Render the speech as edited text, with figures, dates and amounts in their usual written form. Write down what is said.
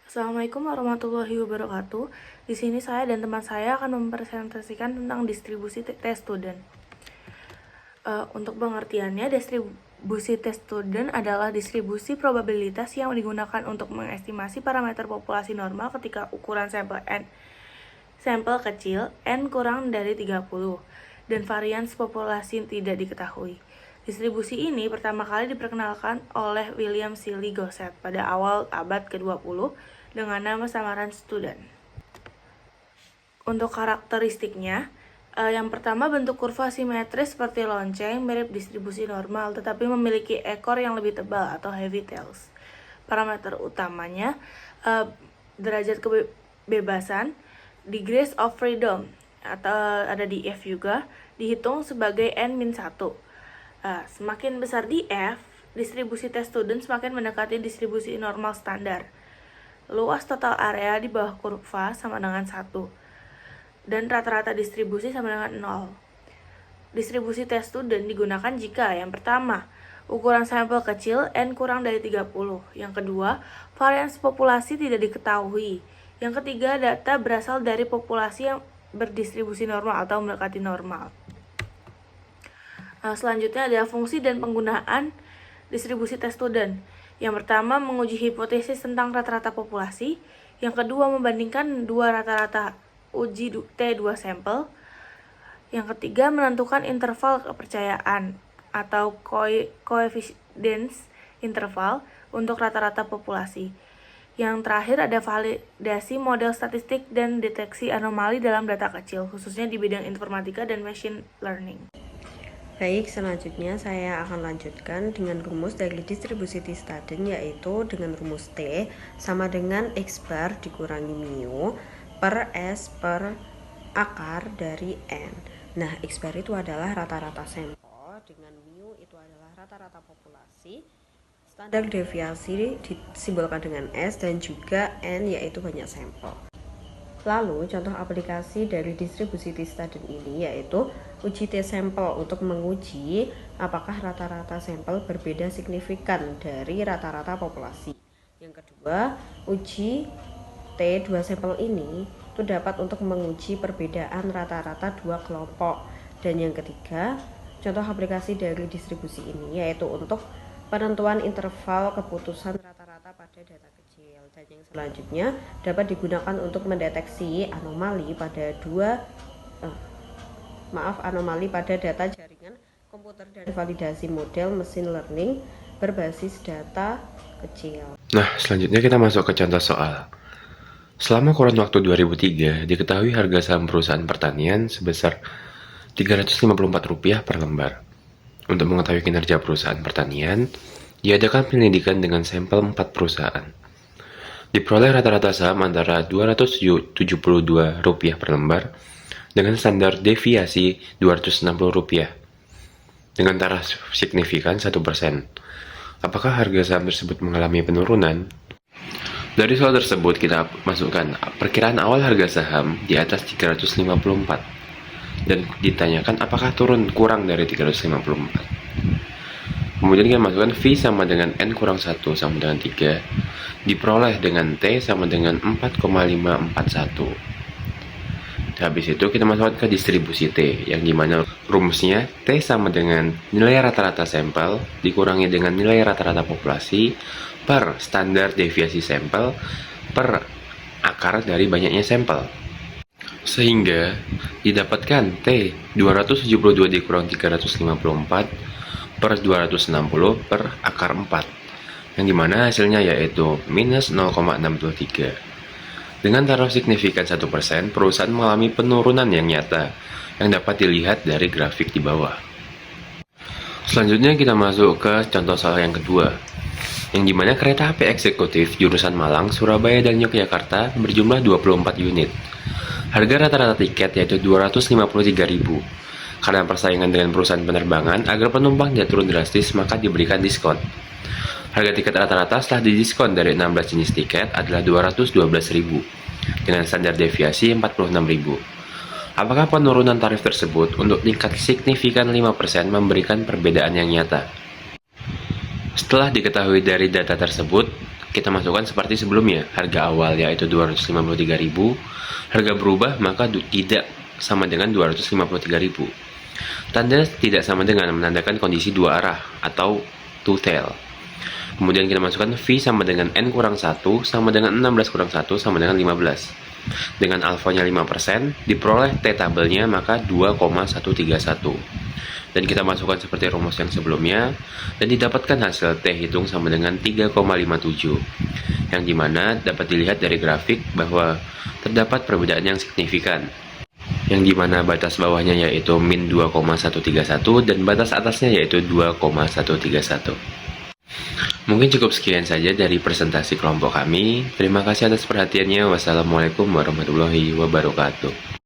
Assalamualaikum warahmatullahi wabarakatuh. Di sini saya dan teman saya akan mempresentasikan tentang distribusi tes student. Untuk pengertiannya, distribusi tes student adalah distribusi probabilitas yang digunakan untuk mengestimasi parameter populasi normal ketika ukuran sampel kecil n kurang dari 30 dan varians populasi tidak diketahui. Distribusi ini pertama kali diperkenalkan oleh William Seeley Gosset pada awal abad ke-20 dengan nama samaran student. Untuk karakteristiknya, yang pertama bentuk kurva simetris seperti lonceng, mirip distribusi normal, tetapi memiliki ekor yang lebih tebal atau heavy tails. Parameter utamanya, derajat kebebasan, degrees of freedom, atau ada di F juga, dihitung sebagai n-1. Semakin besar di F, distribusi tes student semakin mendekati distribusi normal standar. Luas total area di bawah kurva sama dengan 1. Dan rata-rata distribusi sama dengan 0. Distribusi tes student digunakan jika yang pertama, ukuran sampel kecil n kurang dari 30. Yang kedua, varians populasi tidak diketahui. Yang ketiga, data berasal dari populasi yang berdistribusi normal atau mendekati normal. Selanjutnya ada fungsi dan penggunaan distribusi tes student. Yang pertama, menguji hipotesis tentang rata-rata populasi. Yang kedua, membandingkan dua rata-rata uji T2 sampel. Yang ketiga, menentukan interval kepercayaan atau coefficient interval untuk rata-rata populasi. Yang terakhir ada validasi model statistik dan deteksi anomali dalam data kecil, khususnya di bidang informatika dan machine learning. Baik, selanjutnya saya akan lanjutkan dengan rumus dari distribusi T student, yaitu dengan rumus T sama dengan X bar dikurangi mu per S per akar dari N. Nah, X bar itu adalah rata-rata sampel, dengan mu itu adalah rata-rata populasi, standar deviasi disimbolkan dengan S, dan juga N yaitu banyak sampel. Lalu, contoh aplikasi dari distribusi T student ini yaitu uji T sampel untuk menguji apakah rata-rata sampel berbeda signifikan dari rata-rata populasi. Yang kedua, uji T2 sampel ini itu dapat untuk menguji perbedaan rata-rata dua kelompok. Dan yang ketiga, contoh aplikasi dari distribusi ini yaitu untuk penentuan interval keputusan rata-rata pada data kecil. Dan yang selanjutnya dapat digunakan untuk mendeteksi anomali pada anomali pada data jaringan komputer dan validasi model machine learning berbasis data kecil. Nah, selanjutnya kita masuk ke contoh soal. Selama kurun waktu 2003, diketahui harga saham perusahaan pertanian sebesar Rp354 per lembar. Untuk mengetahui kinerja perusahaan pertanian, diadakan penyelidikan dengan sampel 4 perusahaan. Diperoleh rata-rata saham antara Rp272 per lembar dengan standar deviasi Rp260 dengan taraf signifikan 1%. Apakah harga saham tersebut mengalami penurunan? Dari soal tersebut kita masukkan perkiraan awal harga saham di atas 354 dan ditanyakan apakah turun kurang dari 354. Kemudian kita masukkan V sama dengan N kurang 1 sama dengan 3 diperoleh dengan T sama dengan 4,541. Habis itu kita masukkan ke distribusi T, yang dimana rumusnya T sama dengan nilai rata-rata sampel dikurangi dengan nilai rata-rata populasi per standar deviasi sampel per akar dari banyaknya sampel. Sehingga didapatkan T 272 dikurang 354 per 260 per akar 4, yang dimana hasilnya yaitu minus 0,63. Dengan taraf signifikan 1%, perusahaan mengalami penurunan yang nyata, yang dapat dilihat dari grafik di bawah. Selanjutnya kita masuk ke contoh soal yang kedua, yang dimana kereta api eksekutif jurusan Malang, Surabaya, dan Yogyakarta berjumlah 24 unit. Harga rata-rata tiket yaitu Rp253.000. Karena persaingan dengan perusahaan penerbangan, agar penumpang tidak turun drastis, maka diberikan diskon. Harga tiket rata-rata setelah didiskon dari 16 jenis tiket adalah Rp212.000 dengan standar deviasi Rp46.000. Apakah penurunan tarif tersebut untuk tingkat signifikan 5% memberikan perbedaan yang nyata? Setelah diketahui dari data tersebut, kita masukkan seperti sebelumnya. Harga awal yaitu 253.000, harga berubah maka tidak sama dengan 253.000. Tanda tidak sama dengan menandakan kondisi dua arah atau two tail. Kemudian kita masukkan V sama dengan N kurang 1 sama dengan 16 kurang 1 sama dengan 15. Dengan alfanya 5%, diperoleh T tabelnya maka 2,131. Dan kita masukkan seperti rumus yang sebelumnya, dan didapatkan hasil T hitung sama dengan 3,57, yang dimana dapat dilihat dari grafik bahwa terdapat perbedaan yang signifikan, yang dimana batas bawahnya yaitu min 2,131 dan batas atasnya yaitu 2,131. Mungkin cukup sekian saja dari presentasi kelompok kami. Terima kasih atas perhatiannya. Wassalamualaikum warahmatullahi wabarakatuh.